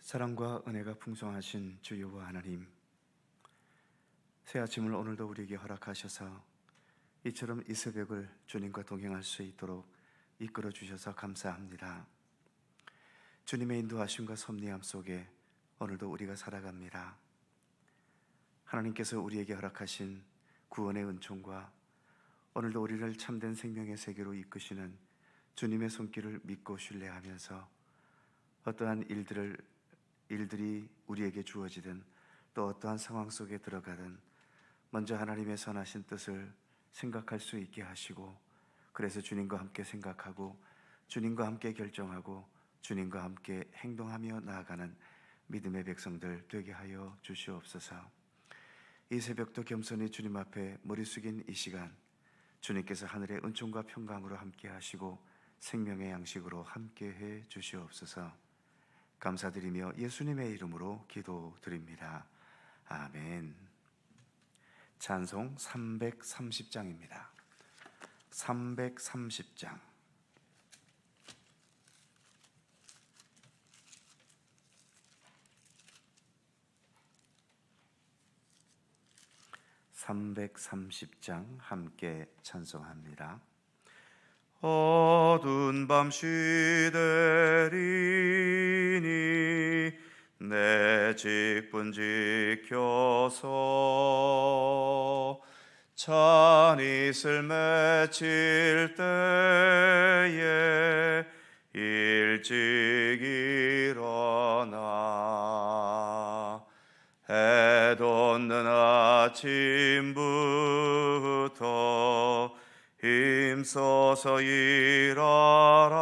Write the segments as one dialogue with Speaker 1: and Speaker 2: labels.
Speaker 1: 사랑과 은혜가 풍성하신 주 여호와 하나님, 새 아침을 오늘도 우리에게 허락하셔서 이처럼 이 새벽을 주님과 동행할 수 있도록 이끌어 주셔서 감사합니다. 주님의 인도하심과 섭리함 속에 오늘도 우리가 살아갑니다. 하나님께서 우리에게 허락하신 구원의 은총과 오늘도 우리를 참된 생명의 세계로 이끄시는 주님의 손길을 믿고 신뢰하면서 어떠한 일들이 우리에게 주어지든 또 어떠한 상황 속에 들어가든 먼저 하나님의 선하신 뜻을 생각할 수 있게 하시고, 그래서 주님과 함께 생각하고 주님과 함께 결정하고 주님과 함께 행동하며 나아가는 믿음의 백성들 되게 하여 주시옵소서. 이 새벽도 겸손히 주님 앞에 머리 숙인 이 시간, 주님께서 하늘의 은총과 평강으로 함께 하시고 생명의 양식으로 함께 해 주시옵소서. 감사드리며 예수님의 이름으로 기도드립니다. 아멘. 찬송 330장입니다. 330장. 함께 찬송합니다. 어두운 밤 시대리니 내 직분 지켜서 찬이슬 맺힐 때에 일찍 일어나 해 돋는 아침부터 힘써서 일하라.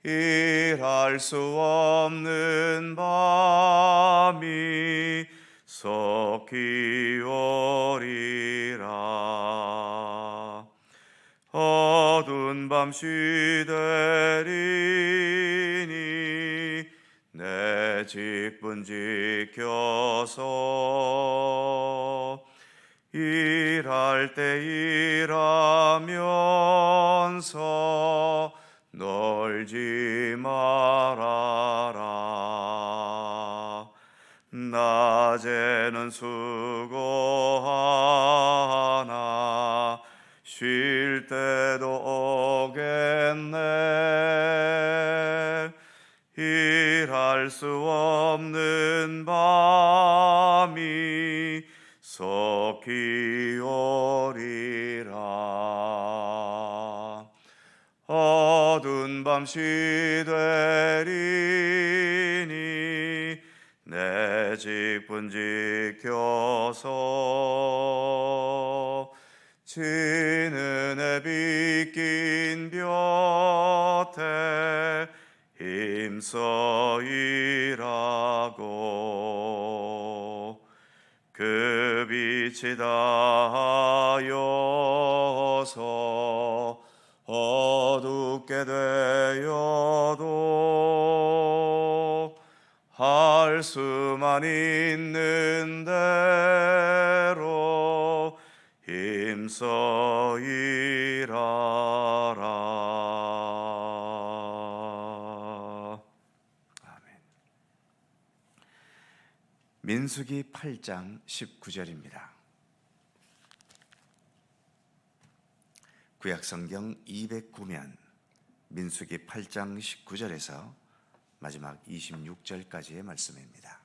Speaker 1: 일할 수 없는 밤이 속히 오리라. 어두운 밤 시대리니 내 직분 지켜서 일할 때 일하면서 놀지 말아라. 낮에는 수고하나 쉴 때도 오겠네. 일할 수 없는 밤이 속히 오리라. 어두운 밤 시되리니 내 직분 지켜서 지는 해 빗긴 볕에 힘써 일하고 그 빛이 닿아여서 어둡게 되어도 할 수만 있는 대로 힘써 일하라. 아멘. 민수기 8장 19절입니다. 구약성경 209면 민수기 8장 19절에서 마지막 26절까지의 말씀입니다.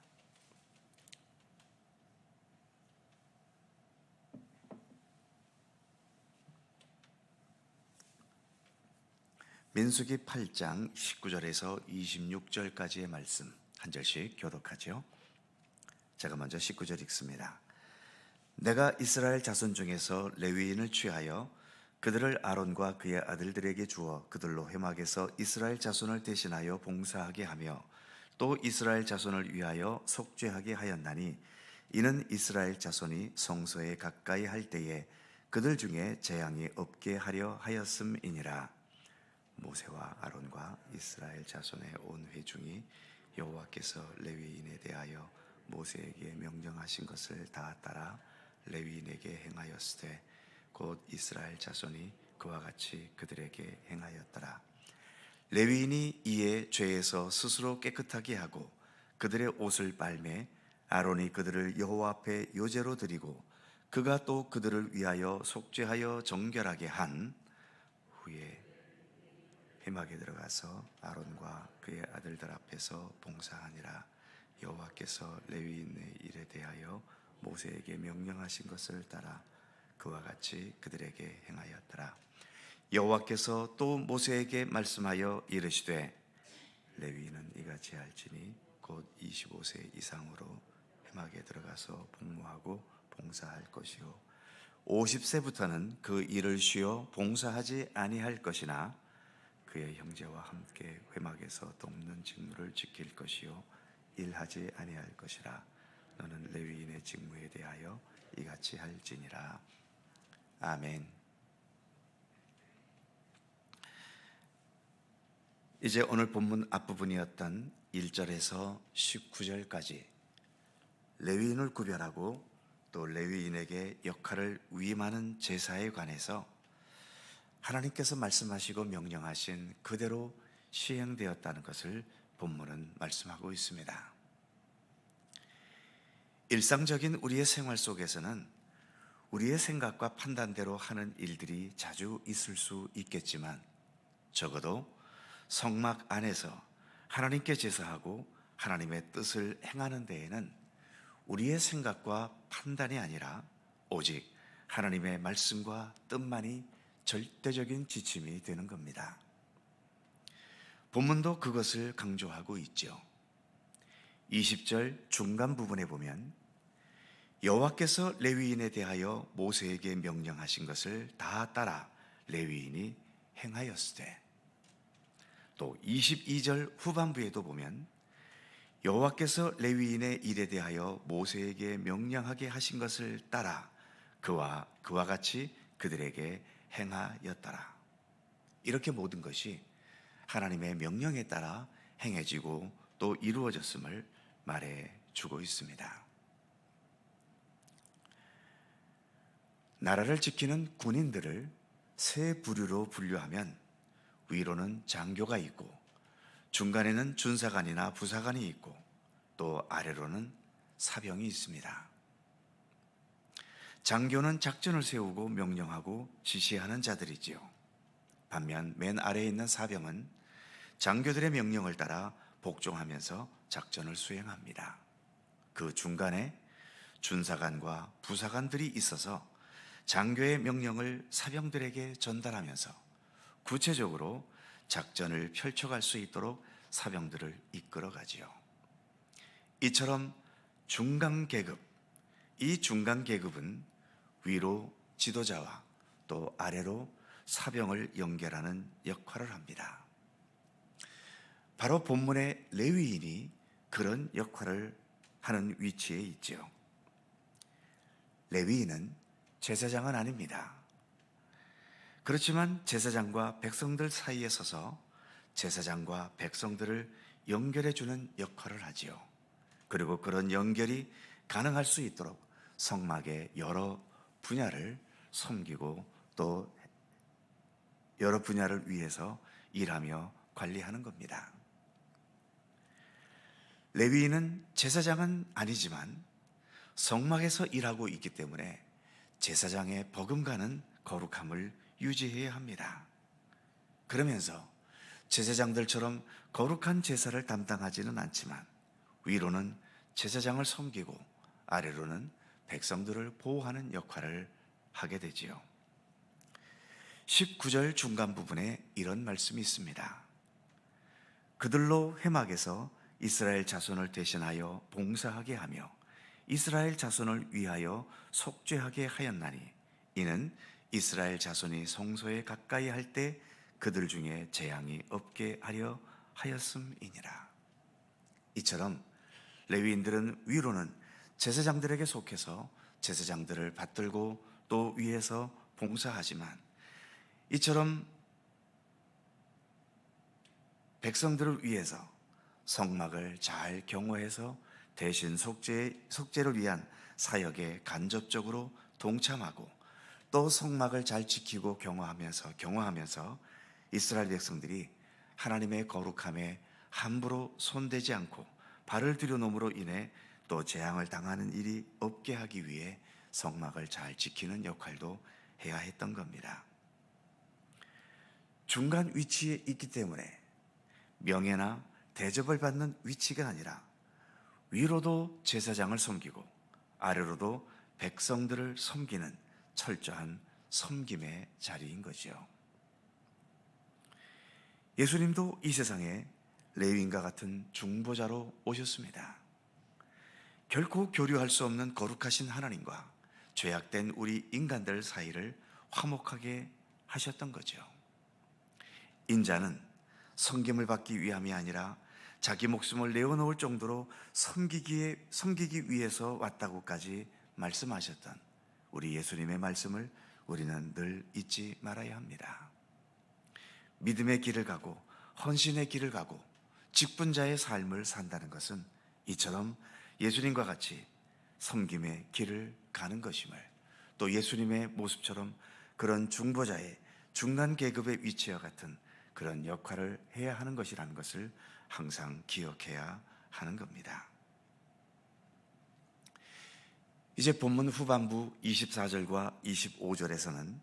Speaker 1: 민수기 8장 19절에서 26절까지의 말씀 한 절씩 교독하죠. 제가 먼저 19절 읽습니다. 내가 이스라엘 자손 중에서 레위인을 취하여 그들을 아론과 그의 아들들에게 주어 그들로 회막에서 이스라엘 자손을 대신하여 봉사하게 하며 또 이스라엘 자손을 위하여 속죄하게 하였나니 이는 이스라엘 자손이 성소에 가까이 할 때에 그들 중에 재앙이 없게 하려 하였음이니라. 모세와 아론과 이스라엘 자손의 온 회중이 여호와께서 레위인에 대하여 모세에게 명령하신 것을 다 따라 레위인에게 행하였으되 곧 이스라엘 자손이 그와 같이 그들에게 행하였더라. 레위인이 이에 죄에서 스스로 깨끗하게 하고 그들의 옷을 빨매 아론이 그들을 여호와 앞에 요제로 드리고 그가 또 그들을 위하여 속죄하여 정결하게 한 후에 회막에 들어가서 아론과 그의 아들들 앞에서 봉사하니라. 여호와께서 레위인의 일에 대하여 모세에게 명령하신 것을 따라 그와 같이 그들에게 행하였더라. 여호와께서 또 모세에게 말씀하여 이르시되 레위인은 이같이 할지니 곧 25세 이상으로 회막에 들어가서 복무하고 봉사할 것이요 50세부터는 그 일을 쉬어 봉사하지 아니할 것이나 그의 형제와 함께 회막에서 돕는 직무를 지킬 것이요 일하지 아니할 것이라. 너는 레위인의 직무에 대하여 이같이 할지니라. 아멘. 이제 오늘 본문 앞부분이었던 1절에서 19절까지 레위인을 구별하고 또 레위인에게 역할을 위임하는 제사에 관해서 하나님께서 말씀하시고 명령하신 그대로 시행되었다는 것을 본문은 말씀하고 있습니다. 일상적인 우리의 생활 속에서는 우리의 생각과 판단대로 하는 일들이 자주 있을 수 있겠지만 적어도 성막 안에서 하나님께 제사하고 하나님의 뜻을 행하는 데에는 우리의 생각과 판단이 아니라 오직 하나님의 말씀과 뜻만이 절대적인 지침이 되는 겁니다. 본문도 그것을 강조하고 있죠. 20절 중간 부분에 보면 여호와께서 레위인에 대하여 모세에게 명령하신 것을 다 따라 레위인이 행하였으되, 또 22절 후반부에도 보면 여호와께서 레위인의 일에 대하여 모세에게 명령하게 하신 것을 따라 그와 같이 그들에게 행하였더라. 이렇게 모든 것이 하나님의 명령에 따라 행해지고 또 이루어졌음을 말해주고 있습니다. 나라를 지키는 군인들을 세 부류로 분류하면 위로는 장교가 있고 중간에는 준사관이나 부사관이 있고 또 아래로는 사병이 있습니다. 장교는 작전을 세우고 명령하고 지시하는 자들이지요. 반면 맨 아래에 있는 사병은 장교들의 명령을 따라 복종하면서 작전을 수행합니다. 그 중간에 준사관과 부사관들이 있어서 장교의 명령을 사병들에게 전달하면서 구체적으로 작전을 펼쳐갈 수 있도록 사병들을 이끌어가지요. 이처럼 중간계급, 이 중간계급은 위로 지도자와 또 아래로 사병을 연결하는 역할을 합니다. 바로 본문의 레위인이 그런 역할을 하는 위치에 있지요. 레위인은 제사장은 아닙니다. 그렇지만 제사장과 백성들 사이에 서서 제사장과 백성들을 연결해주는 역할을 하지요. 그리고 그런 연결이 가능할 수 있도록 성막의 여러 분야를 섬기고 또 여러 분야를 위해서 일하며 관리하는 겁니다. 레위인은 제사장은 아니지만 성막에서 일하고 있기 때문에 제사장의 버금가는 거룩함을 유지해야 합니다. 그러면서 제사장들처럼 거룩한 제사를 담당하지는 않지만 위로는 제사장을 섬기고 아래로는 백성들을 보호하는 역할을 하게 되지요. 19절 중간 부분에 이런 말씀이 있습니다. 그들로 회막에서 이스라엘 자손을 대신하여 봉사하게 하며 이스라엘 자손을 위하여 속죄하게 하였나니 이는 이스라엘 자손이 성소에 가까이 할 때 그들 중에 재앙이 없게 하려 하였음이니라. 이처럼 레위인들은 위로는 제사장들에게 속해서 제사장들을 받들고 또 위에서 봉사하지만 이처럼 백성들을 위해서 성막을 잘 경호해서 대신 속죄를 위한 사역에 간접적으로 동참하고 또 성막을 잘 지키고 경호하면서 이스라엘 백성들이 하나님의 거룩함에 함부로 손대지 않고 발을 들여놓음으로 인해 또 재앙을 당하는 일이 없게 하기 위해 성막을 잘 지키는 역할도 해야 했던 겁니다. 중간 위치에 있기 때문에 명예나 대접을 받는 위치가 아니라 위로도 제사장을 섬기고 아래로도 백성들을 섬기는 철저한 섬김의 자리인 거죠. 예수님도 이 세상에 레위인과 같은 중보자로 오셨습니다. 결코 교류할 수 없는 거룩하신 하나님과 죄악된 우리 인간들 사이를 화목하게 하셨던 거죠. 인자는 섬김을 받기 위함이 아니라 자기 목숨을 내어놓을 정도로 섬기기 위해서 왔다고까지 말씀하셨던 우리 예수님의 말씀을 우리는 늘 잊지 말아야 합니다. 믿음의 길을 가고 헌신의 길을 가고 직분자의 삶을 산다는 것은 이처럼 예수님과 같이 섬김의 길을 가는 것임을, 또 예수님의 모습처럼 그런 중보자의 중간 계급의 위치와 같은 그런 역할을 해야 하는 것이라는 것을 항상 기억해야 하는 겁니다. 이제 본문 후반부 24절과 25절에서는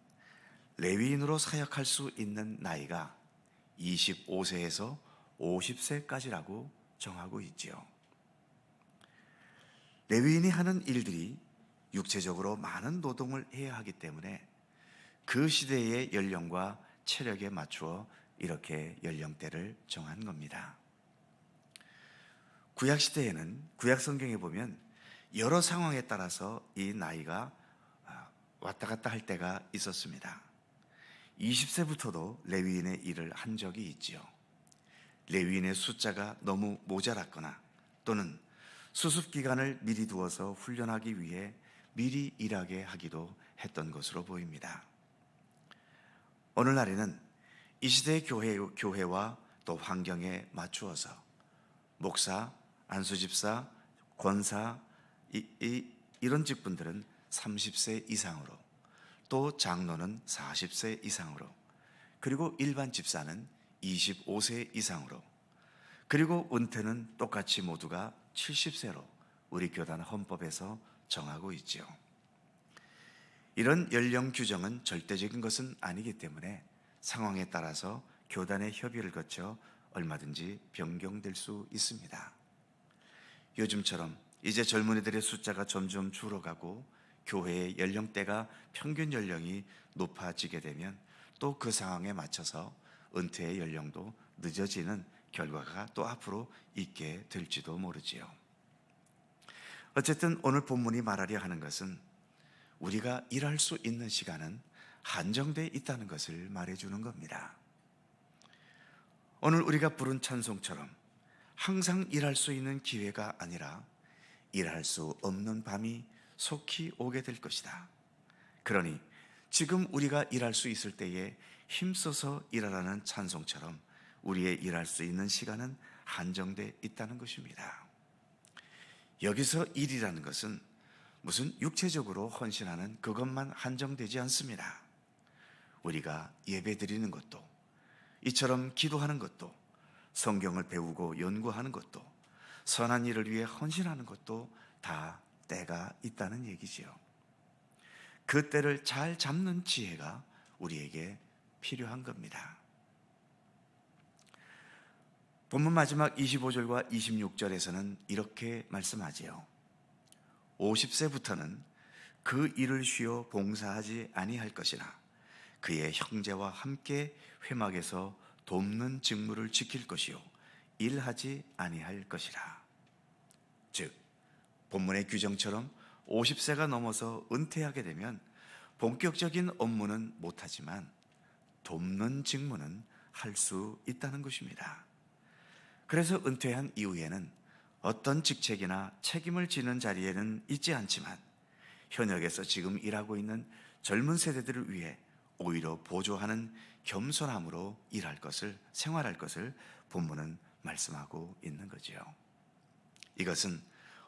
Speaker 1: 레위인으로 사역할 수 있는 나이가 25세에서 50세까지라고 정하고 있지요. 레위인이 하는 일들이 육체적으로 많은 노동을 해야 하기 때문에 그 시대의 연령과 체력에 맞추어 이렇게 연령대를 정한 겁니다. 구약시대에는 구약 성경에 보면 여러 상황에 따라서 이 나이가 왔다 갔다 할 때가 있었습니다. 20세부터도 레위인의 일을 한 적이 있지요. 레위인의 숫자가 너무 모자랐거나 또는 수습기간을 미리 두어서 훈련하기 위해 미리 일하게 하기도 했던 것으로 보입니다. 오늘날에는 이 시대의 교회와 또 환경에 맞추어서 목사, 안수집사, 권사 이런 직분들은 30세 이상으로, 또 장로는 40세 이상으로, 그리고 일반 집사는 25세 이상으로, 그리고 은퇴는 똑같이 모두가 70세로 우리 교단 헌법에서 정하고 있죠. 이런 연령 규정은 절대적인 것은 아니기 때문에 상황에 따라서 교단의 협의를 거쳐 얼마든지 변경될 수 있습니다. 요즘처럼 이제 젊은이들의 숫자가 점점 줄어가고 교회의 연령대가 평균 연령이 높아지게 되면 또 그 상황에 맞춰서 은퇴의 연령도 늦어지는 결과가 또 앞으로 있게 될지도 모르지요. 어쨌든 오늘 본문이 말하려 하는 것은 우리가 일할 수 있는 시간은 한정되어 있다는 것을 말해주는 겁니다. 오늘 우리가 부른 찬송처럼 항상 일할 수 있는 기회가 아니라 일할 수 없는 밤이 속히 오게 될 것이다. 그러니 지금 우리가 일할 수 있을 때에 힘써서 일하라는 찬송처럼 우리의 일할 수 있는 시간은 한정되어 있다는 것입니다. 여기서 일이라는 것은 무슨 육체적으로 헌신하는 그것만 한정되지 않습니다. 우리가 예배 드리는 것도, 이처럼 기도하는 것도, 성경을 배우고 연구하는 것도, 선한 일을 위해 헌신하는 것도 다 때가 있다는 얘기지요. 그 때를 잘 잡는 지혜가 우리에게 필요한 겁니다. 본문 마지막 25절과 26절에서는 이렇게 말씀하지요. 50세부터는 그 일을 쉬어 봉사하지 아니할 것이나 그의 형제와 함께 회막에서 돕는 직무를 지킬 것이요 일하지 아니할 것이라. 즉 본문의 규정처럼 50세가 넘어서 은퇴하게 되면 본격적인 업무는 못하지만 돕는 직무는 할 수 있다는 것입니다. 그래서 은퇴한 이후에는 어떤 직책이나 책임을 지는 자리에는 있지 않지만 현역에서 지금 일하고 있는 젊은 세대들을 위해 오히려 보조하는 겸손함으로 생활할 것을 본문은 말씀하고 있는 거지요. 이것은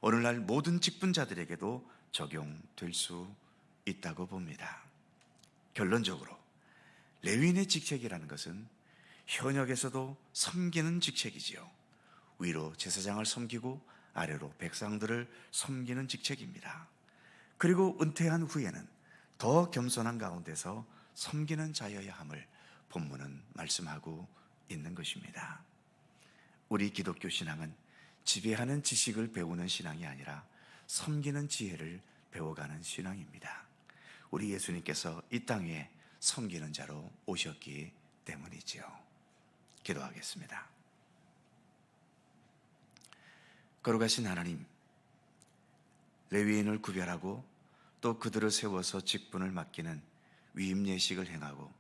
Speaker 1: 오늘날 모든 직분자들에게도 적용될 수 있다고 봅니다. 결론적으로 레위인의 직책이라는 것은 현역에서도 섬기는 직책이지요. 위로 제사장을 섬기고 아래로 백성들을 섬기는 직책입니다. 그리고 은퇴한 후에는 더 겸손한 가운데서 섬기는 자여야 함을 본문은 말씀하고 있는 것입니다. 우리 기독교 신앙은 지배하는 지식을 배우는 신앙이 아니라 섬기는 지혜를 배워가는 신앙입니다. 우리 예수님께서 이 땅에 섬기는 자로 오셨기 때문이지요. 기도하겠습니다. 거룩하신 하나님, 레위인을 구별하고 또 그들을 세워서 직분을 맡기는 위임 예식을 행하고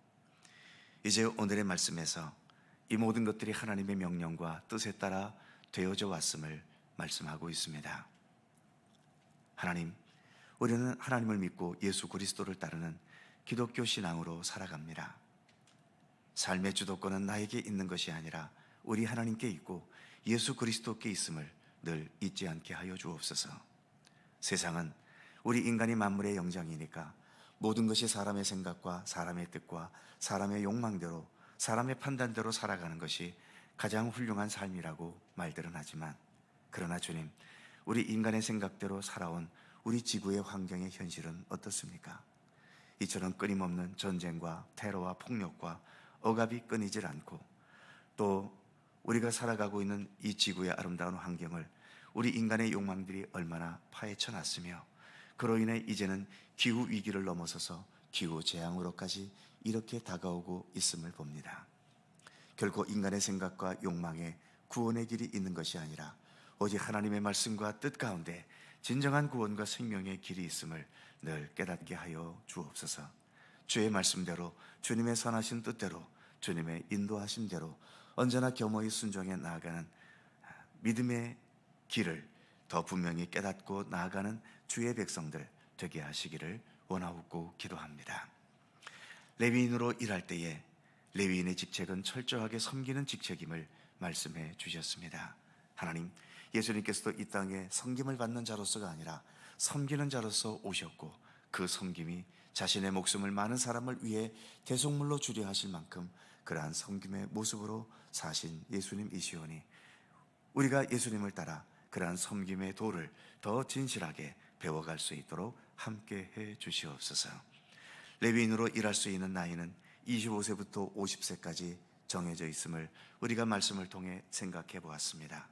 Speaker 1: 이제 오늘의 말씀에서 이 모든 것들이 하나님의 명령과 뜻에 따라 되어져 왔음을 말씀하고 있습니다. 하나님, 우리는 하나님을 믿고 예수 그리스도를 따르는 기독교 신앙으로 살아갑니다. 삶의 주도권은 나에게 있는 것이 아니라 우리 하나님께 있고 예수 그리스도께 있음을 늘 잊지 않게 하여 주옵소서. 세상은 우리 인간이 만물의 영장이니까 모든 것이 사람의 생각과 사람의 뜻과 사람의 욕망대로 사람의 판단대로 살아가는 것이 가장 훌륭한 삶이라고 말들은 하지만, 그러나 주님, 우리 인간의 생각대로 살아온 우리 지구의 환경의 현실은 어떻습니까? 이처럼 끊임없는 전쟁과 테러와 폭력과 억압이 끊이질 않고, 또 우리가 살아가고 있는 이 지구의 아름다운 환경을 우리 인간의 욕망들이 얼마나 파헤쳐 놨으며, 그로 인해 이제는 기후 위기를 넘어서서 기후 재앙으로까지 이렇게 다가오고 있음을 봅니다. 결코 인간의 생각과 욕망에 구원의 길이 있는 것이 아니라 오직 하나님의 말씀과 뜻 가운데 진정한 구원과 생명의 길이 있음을 늘 깨닫게 하여 주옵소서. 주의 말씀대로, 주님의 선하신 뜻대로, 주님의 인도하심대로 언제나 겸허히 순종해 나아가는 믿음의 길을 더 분명히 깨닫고 나아가는 주의 백성들 되게 하시기를 원하옵고 기도합니다. 레위인으로 일할 때에 레위인의 직책은 철저하게 섬기는 직책임을 말씀해 주셨습니다. 하나님, 예수님께서도 이 땅에 섬김을 받는 자로서가 아니라 섬기는 자로서 오셨고, 그 섬김이 자신의 목숨을 많은 사람을 위해 대속물로 주려 하실 만큼 그러한 섬김의 모습으로 사신 예수님이시오니 우리가 예수님을 따라 그러한 섬김의 도를 더 진실하게 배워갈 수 있도록 함께해 주시옵소서. 레위인으로 일할 수 있는 나이는 25세부터 50세까지 정해져 있음을 우리가 말씀을 통해 생각해 보았습니다.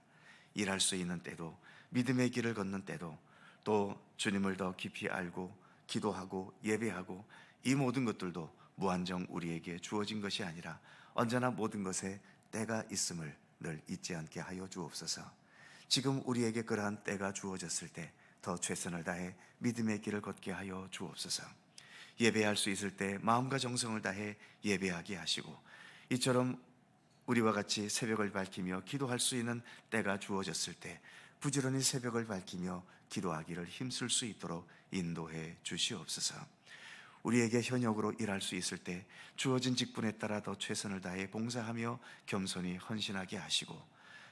Speaker 1: 일할 수 있는 때도, 믿음의 길을 걷는 때도, 또 주님을 더 깊이 알고 기도하고 예배하고 이 모든 것들도 무한정 우리에게 주어진 것이 아니라 언제나 모든 것에 때가 있음을 늘 잊지 않게 하여 주옵소서. 지금 우리에게 그러한 때가 주어졌을 때 더 최선을 다해 믿음의 길을 걷게 하여 주옵소서. 예배할 수 있을 때 마음과 정성을 다해 예배하게 하시고, 이처럼 우리와 같이 새벽을 밝히며 기도할 수 있는 때가 주어졌을 때 부지런히 새벽을 밝히며 기도하기를 힘쓸 수 있도록 인도해 주시옵소서. 우리에게 현역으로 일할 수 있을 때 주어진 직분에 따라 더 최선을 다해 봉사하며 겸손히 헌신하게 하시고,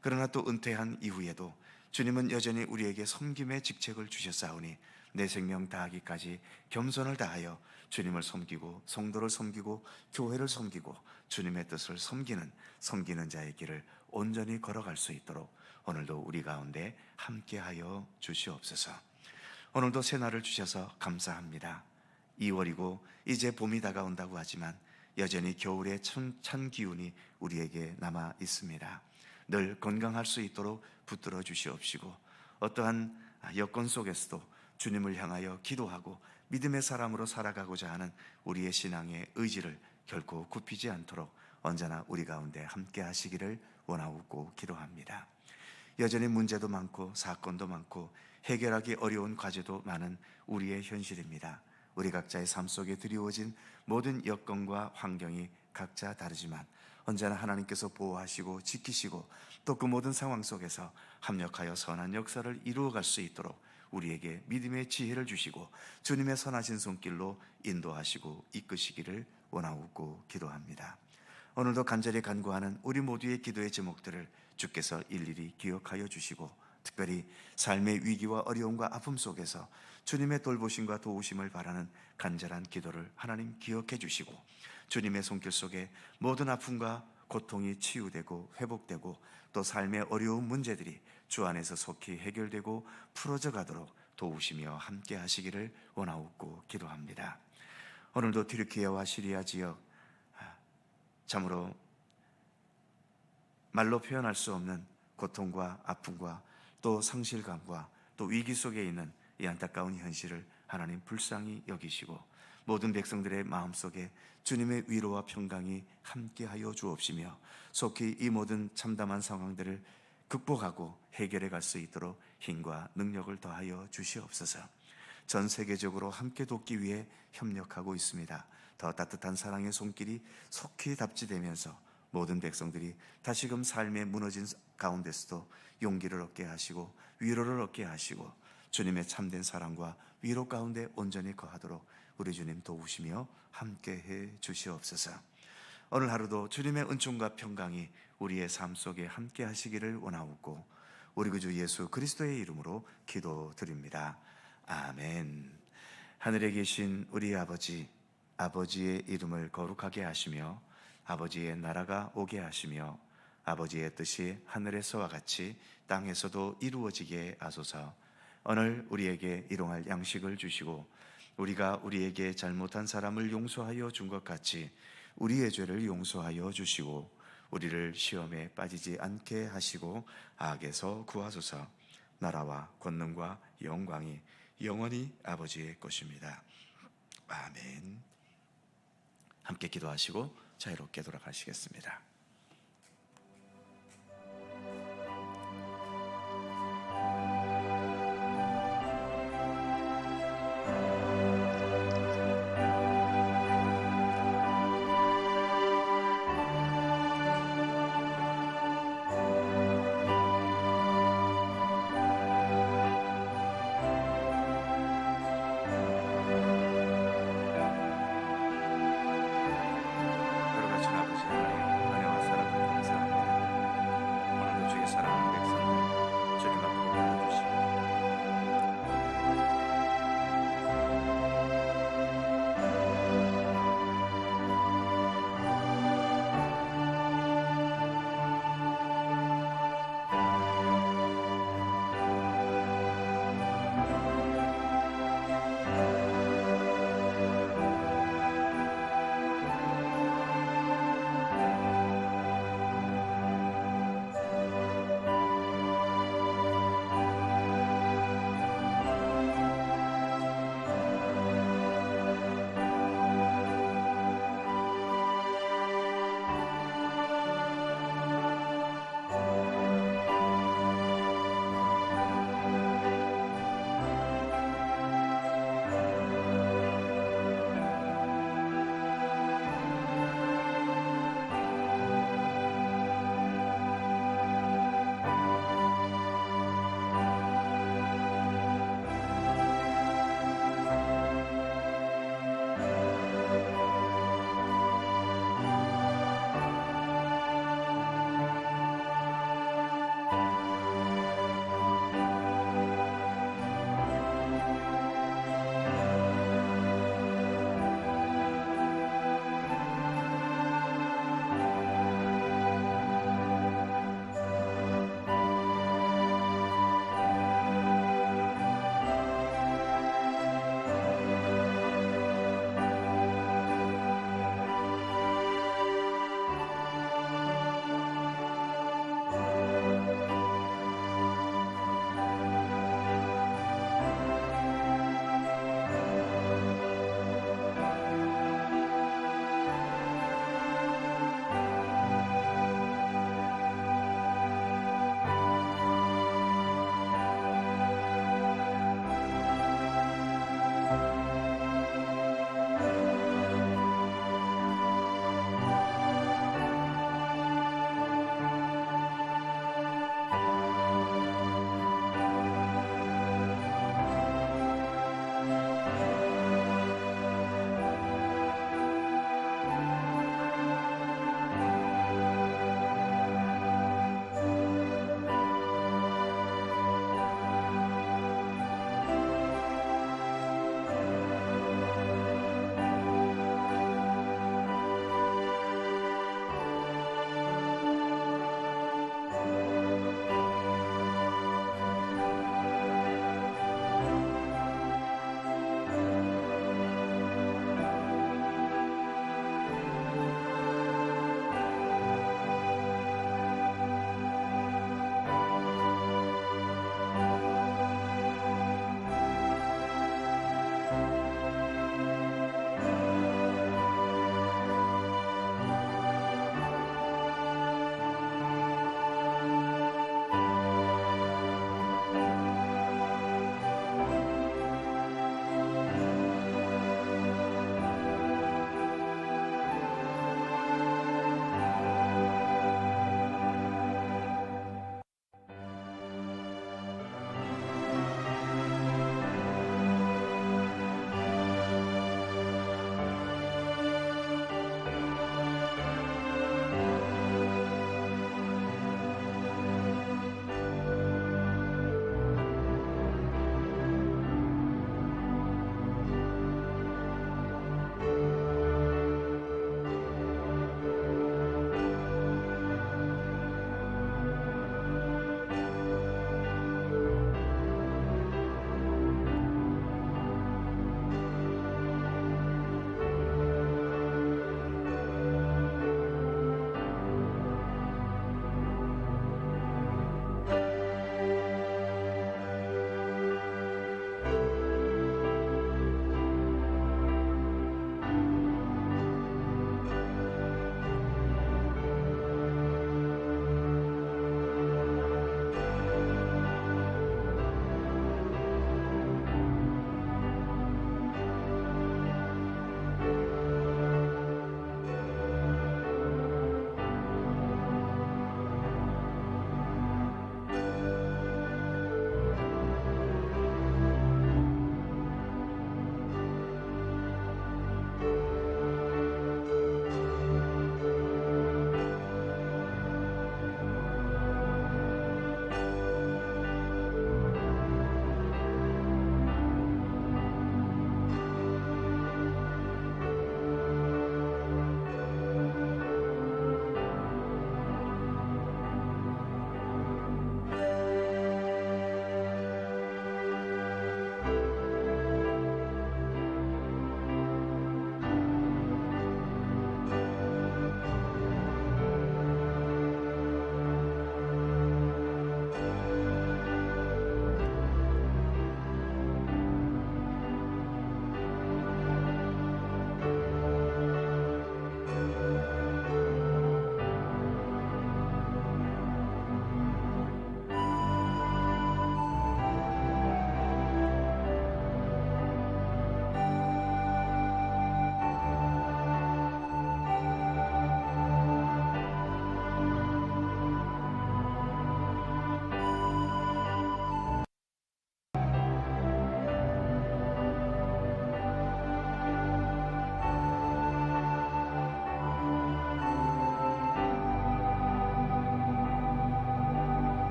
Speaker 1: 그러나 또 은퇴한 이후에도 주님은 여전히 우리에게 섬김의 직책을 주셨사오니 내 생명 다하기까지 겸손을 다하여 주님을 섬기고 성도를 섬기고 교회를 섬기고 주님의 뜻을 섬기는 자의 길을 온전히 걸어갈 수 있도록 오늘도 우리 가운데 함께하여 주시옵소서. 오늘도 새날을 주셔서 감사합니다. 2월이고 이제 봄이 다가온다고 하지만 여전히 겨울의 찬 기운이 우리에게 남아 있습니다. 늘 건강할 수 있도록 붙들어 주시옵시고, 어떠한 여건 속에서도 주님을 향하여 기도하고 믿음의 사람으로 살아가고자 하는 우리의 신앙의 의지를 결코 굽히지 않도록 언제나 우리 가운데 함께 하시기를 원하고 기도합니다. 여전히 문제도 많고 사건도 많고 해결하기 어려운 과제도 많은 우리의 현실입니다. 우리 각자의 삶 속에 드리워진 모든 여건과 환경이 각자 다르지만 언제나 하나님께서 보호하시고 지키시고 또 그 모든 상황 속에서 합력하여 선한 역사를 이루어갈 수 있도록 우리에게 믿음의 지혜를 주시고 주님의 선하신 손길로 인도하시고 이끄시기를 원하고 기도합니다. 오늘도 간절히 간구하는 우리 모두의 기도의 제목들을 주께서 일일이 기억하여 주시고, 특별히 삶의 위기와 어려움과 아픔 속에서 주님의 돌보심과 도우심을 바라는 간절한 기도를 하나님 기억해 주시고, 주님의 손길 속에 모든 아픔과 고통이 치유되고 회복되고 또 삶의 어려운 문제들이 주 안에서 속히 해결되고 풀어져 가도록 도우시며 함께 하시기를 원하옵고 기도합니다. 오늘도 튀르키예와 시리아 지역, 참으로 말로 표현할 수 없는 고통과 아픔과 또 상실감과 또 위기 속에 있는 이 안타까운 현실을 하나님 불쌍히 여기시고 모든 백성들의 마음속에 주님의 위로와 평강이 함께하여 주옵시며 속히 이 모든 참담한 상황들을 극복하고 해결해 갈 수 있도록 힘과 능력을 더하여 주시옵소서. 전 세계적으로 함께 돕기 위해 협력하고 있습니다. 더 따뜻한 사랑의 손길이 속히 답지되면서 모든 백성들이 다시금 삶에 무너진 가운데서도 용기를 얻게 하시고 위로를 얻게 하시고 주님의 참된 사랑과 위로 가운데 온전히 거하도록 우리 주님 도우시며 함께해 주시옵소서. 오늘 하루도 주님의 은총과 평강이 우리의 삶 속에 함께 하시기를 원하옵고 우리 구주 예수 그리스도의 이름으로 기도드립니다. 아멘. 하늘에 계신 우리 아버지, 아버지의 이름을 거룩하게 하시며 아버지의 나라가 오게 하시며 아버지의 뜻이 하늘에서와 같이 땅에서도 이루어지게 하소서. 오늘 우리에게 일용할 양식을 주시고 우리가 우리에게 잘못한 사람을 용서하여 준 것 같이 우리의 죄를 용서하여 주시고 우리를 시험에 빠지지 않게 하시고 악에서 구하소서. 나라와 권능과 영광이 영원히 아버지의 것입니다. 아멘. 함께 기도하시고 자유롭게 돌아가시겠습니다.